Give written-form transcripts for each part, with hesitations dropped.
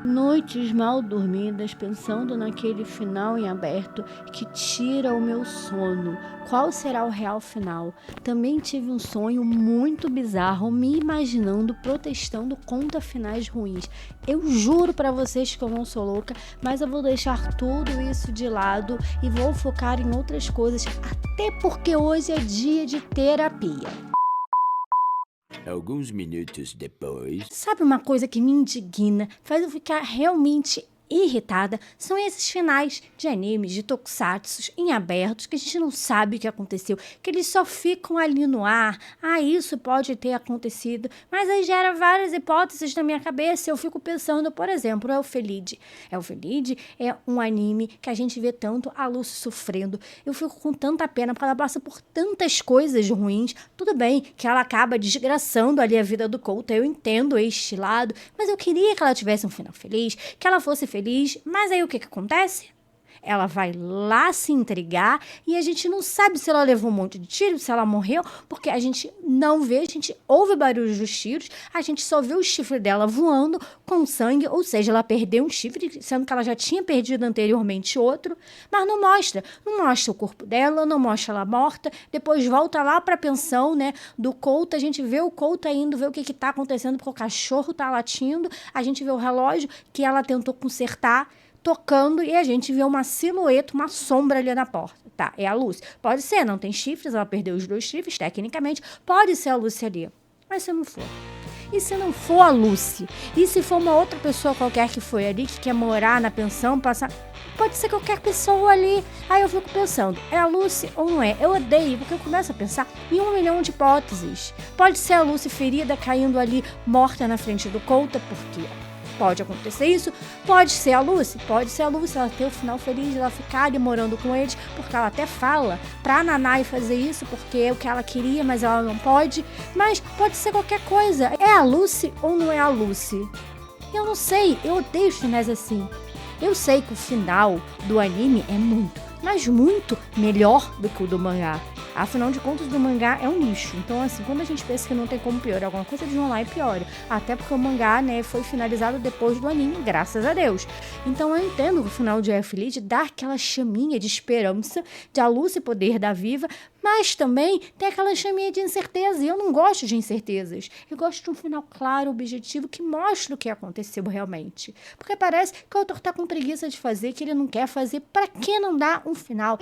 Noites mal dormidas pensando naquele final em aberto que tira o meu sono. Qual será o real final? Também tive um sonho muito bizarro, me imaginando protestando contra finais ruins. Eu juro pra vocês que eu não sou louca, mas eu vou deixar tudo isso de lado e vou focar em outras coisas, até porque hoje é dia de terapia. Alguns minutos depois. Sabe uma coisa que me indigna, faz eu ficar realmente irritada? São esses finais de animes, de tokusatsu em abertos, que a gente não sabe o que aconteceu, que eles só ficam ali no ar. Ah, isso pode ter acontecido, mas aí gera várias hipóteses na minha cabeça. Eu fico pensando, por exemplo, Elfenlied. Elfenlied é um anime que a gente vê tanto a Lucy sofrendo. Eu fico com tanta pena, porque ela passa por tantas coisas ruins. Tudo bem que ela acaba desgraçando ali a vida do Kouta, eu entendo este lado, mas eu queria que ela tivesse um final feliz, que ela fosse feliz, mas aí o que acontece? Ela vai lá se intrigar e a gente não sabe se ela levou um monte de tiro, se ela morreu, porque a gente não vê, a gente ouve barulhos dos tiros, a gente só vê o chifre dela voando com sangue, ou seja, ela perdeu um chifre, sendo que ela já tinha perdido anteriormente outro, mas não mostra o corpo dela, não mostra ela morta, depois volta lá pra pensão, né, do Kouta, a gente vê o Kouta indo ver o que tá acontecendo, porque o cachorro tá latindo, a gente vê o relógio que ela tentou consertar, tocando, e a gente vê uma silhueta, uma sombra ali na porta. Tá, é a Lucy. Pode ser, não tem chifres, ela perdeu os 2 chifres, tecnicamente, pode ser a Lucy ali. Mas se não for? E se não for a Lucy? E se for uma outra pessoa qualquer que foi ali, que quer morar na pensão, passar... Pode ser qualquer pessoa ali. Aí eu fico pensando, é a Lucy ou não é? Eu odeio, porque eu começo a pensar em 1 milhão de hipóteses. Pode ser a Lucy ferida, caindo ali, morta na frente do Kouta, porque... pode acontecer isso, pode ser a Lucy, ela ter o final feliz, ela ficar ali morando com eles, porque ela até fala pra Nanai fazer isso, porque é o que ela queria, mas ela não pode, mas pode ser qualquer coisa, é a Lucy ou não é a Lucy? Eu não sei, eu odeio os finais assim. Eu sei que o final do anime é muito, mas muito melhor do que o do mangá. Afinal de contas, do mangá é um lixo. Então, assim, quando a gente pensa que não tem como piorar alguma coisa, eles vão lá e pioram. Até porque o mangá, né, foi finalizado depois do anime, graças a Deus. Então, eu entendo que o final de Elfenlied dá aquela chaminha de esperança de a Lucy poder dar viva, mas também tem aquela chaminha de incerteza. E eu não gosto de incertezas. Eu gosto de um final claro, objetivo, que mostre o que aconteceu realmente. Porque parece que o autor tá com preguiça de fazer, que ele não quer fazer. Pra que não dar um final?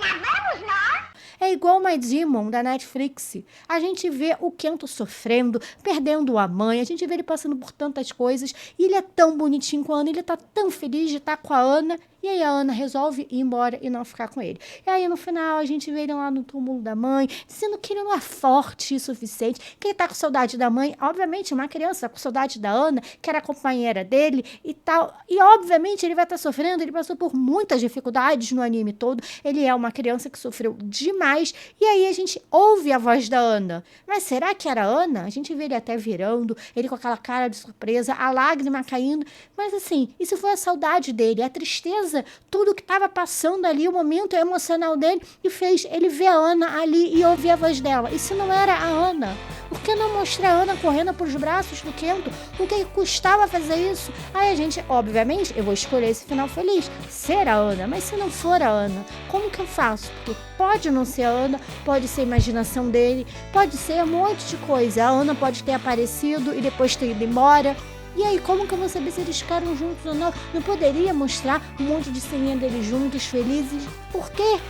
É igual My Demon, da Netflix. A gente vê o Kento sofrendo, perdendo a mãe, a gente vê ele passando por tantas coisas, e ele é tão bonitinho com a Ana, ele tá tão feliz de estar com a Ana, e aí a Ana resolve ir embora e não ficar com ele. E aí no final a gente vê ele lá no túmulo da mãe, dizendo que ele não é forte o suficiente, que ele tá com saudade da mãe. Obviamente, uma criança com saudade da Ana, que era a companheira dele e tal. E obviamente ele vai estar sofrendo, ele passou por muitas dificuldades no anime todo. Ele é uma criança que sofreu demais. E aí a gente ouve a voz da Ana. Mas será que era a Ana? A gente vê ele até virando, ele com aquela cara de surpresa, a lágrima caindo. Mas assim, isso foi a saudade dele, a tristeza, tudo que estava passando ali, o momento emocional dele, e fez ele ver a Ana ali e ouvir a voz dela. E se não era a Ana? Por que não mostrar a Ana correndo para os braços do Kento? O que custava fazer isso? Aí a gente, obviamente, eu vou escolher esse final feliz, ser a Ana. Mas se não for a Ana, como que eu faço? Porque pode não ser a Ana, pode ser a imaginação dele, pode ser um monte de coisa. A Ana pode ter aparecido e depois ter ido embora. E aí, como que eu vou saber se eles ficaram juntos ou não? Não poderia mostrar um monte de ceninha deles juntos, felizes? Por quê?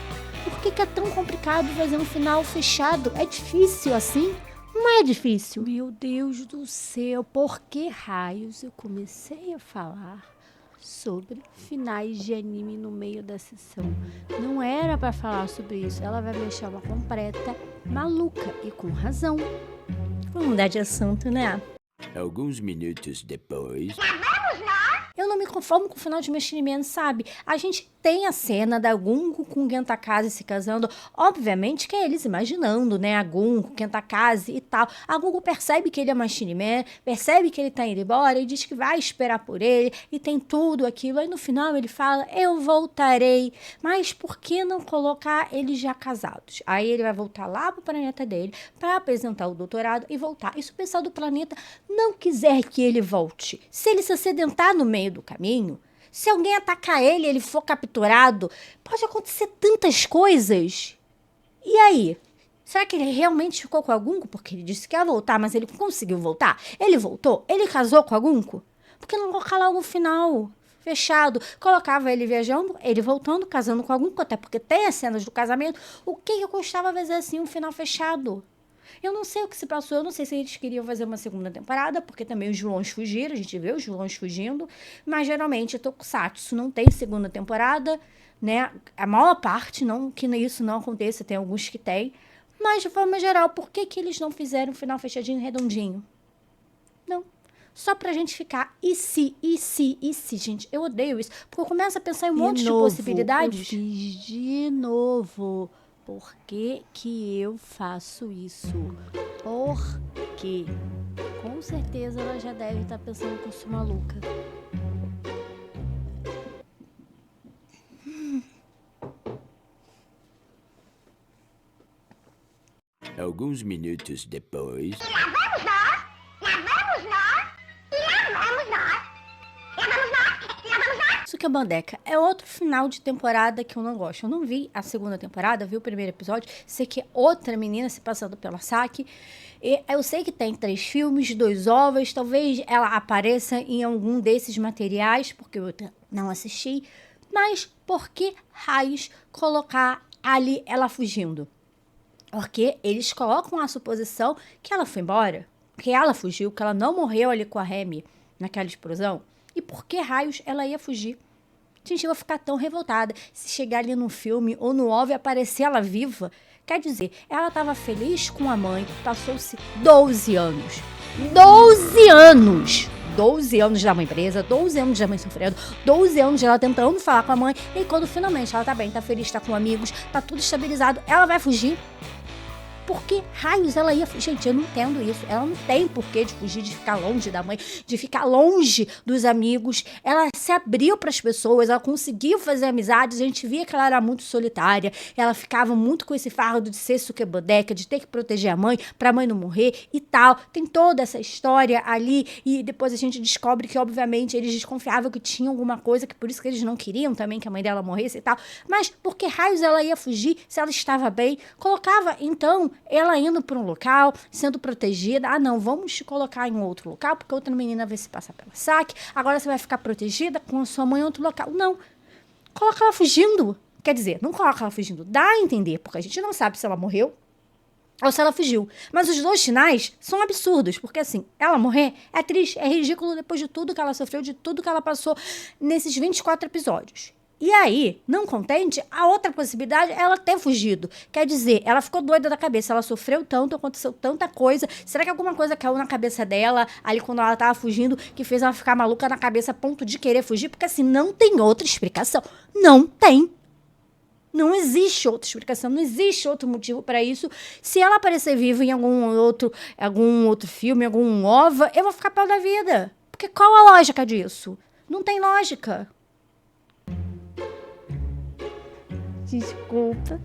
Por que é tão complicado fazer um final fechado? É difícil assim? Não é difícil. Meu Deus do céu, por que raios eu comecei a falar sobre finais de anime no meio da sessão? Não era pra falar sobre isso. Ela vai me deixar uma completa maluca, e com razão. Vamos mudar de assunto, né? Alguns minutos depois. Eu não me conformo com o final de Machine Man, sabe? A gente tem a cena da Gunko com Gentakaze se casando. Obviamente que é eles imaginando, né? A Gunko, Gentakaze e tal. A Gunko percebe que ele é Machine Man, percebe que ele tá indo embora e diz que vai esperar por ele e tem tudo aquilo. Aí no final ele fala, eu voltarei. Mas por que não colocar eles já casados? Aí ele vai voltar lá pro planeta dele para apresentar o doutorado e voltar. E se o pessoal do planeta não quiser que ele volte, se ele se acidentar no meio meio do caminho, se alguém atacar ele e ele for capturado, pode acontecer tantas coisas. E aí? Será que ele realmente ficou com a Gunko? Porque ele disse que ia voltar, mas ele conseguiu voltar? Ele voltou? Ele casou com a Gunko? Por que não colocar logo o final fechado? Colocava ele viajando, ele voltando, casando com a Gunko, até porque tem as cenas do casamento. O que eu gostava de fazer assim, um final fechado? Eu não sei o que se passou, eu não sei se eles queriam fazer uma segunda temporada, porque também os vilões fugiram, a gente vê os vilões fugindo, mas geralmente Tokusatsu não tem segunda temporada, né? A maior parte, não que isso não aconteça, tem alguns que tem, mas de forma geral, por que eles não fizeram um final fechadinho e redondinho? Não. Só pra gente ficar, e se, gente, eu odeio isso, porque eu começo a pensar em um monte de possibilidades. Eu fiz de novo. Por que que eu faço isso? Por quê? Com certeza ela já deve estar pensando que eu sou maluca. Alguns minutos depois. Sukebandeca é outro final de temporada que eu não gosto. Eu não vi a segunda temporada, vi o primeiro episódio. Sei que é outra menina se passando pela Saki. E eu sei que tem 3 filmes, 2 ovos. Talvez ela apareça em algum desses materiais, porque eu não assisti. Mas por que raios colocar ali ela fugindo? Porque eles colocam a suposição que ela foi embora, que ela fugiu, que ela não morreu ali com a Remy naquela explosão. E por que raios ela ia fugir? Gente, eu vou ficar tão revoltada se chegar ali no filme ou no OVA e aparecer ela viva. Quer dizer, ela estava feliz com a mãe, passou-se 12 anos. 12 anos! 12 anos da mãe presa, 12 anos da mãe sofrendo, 12 anos dela tentando falar com a mãe. E quando finalmente ela tá bem, tá feliz, tá com amigos, tá tudo estabilizado, ela vai fugir? Por que raios ela ia fugir? Gente, eu não entendo isso. Ela não tem porquê de fugir, de ficar longe da mãe, de ficar longe dos amigos. Ela se abriu para as pessoas, ela conseguiu fazer amizades. A gente via que ela era muito solitária. Ela ficava muito com esse fardo de ser sukebandeca, de ter que proteger a mãe, para a mãe não morrer e tal. Tem toda essa história ali. E depois a gente descobre que, obviamente, eles desconfiavam que tinha alguma coisa, que por isso que eles não queriam também que a mãe dela morresse e tal. Mas por que raios ela ia fugir se ela estava bem? Colocava, então, ela indo para um local, sendo protegida. Ah, não, vamos te colocar em outro local, porque outra menina vai se passar pela Saki. Agora você vai ficar protegida com a sua mãe em outro local. Não. Coloca ela fugindo. Quer dizer, não coloca ela fugindo. Dá a entender, porque a gente não sabe se ela morreu ou se ela fugiu. Mas os 2 finais são absurdos, porque assim, ela morrer é triste, é ridículo depois de tudo que ela sofreu, de tudo que ela passou nesses 24 episódios. E aí, não contente, a outra possibilidade é ela ter fugido. Quer dizer, ela ficou doida da cabeça, ela sofreu tanto, aconteceu tanta coisa. Será que alguma coisa caiu na cabeça dela, ali quando ela tava fugindo, que fez ela ficar maluca na cabeça a ponto de querer fugir? Porque assim, não tem outra explicação. Não tem. Não existe outra explicação, não existe outro motivo para isso. Se ela aparecer viva em algum outro filme, algum OVA, eu vou ficar pau da vida. Porque qual a lógica disso? Não tem lógica. Desculpa.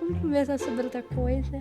Vamos conversar sobre outra coisa.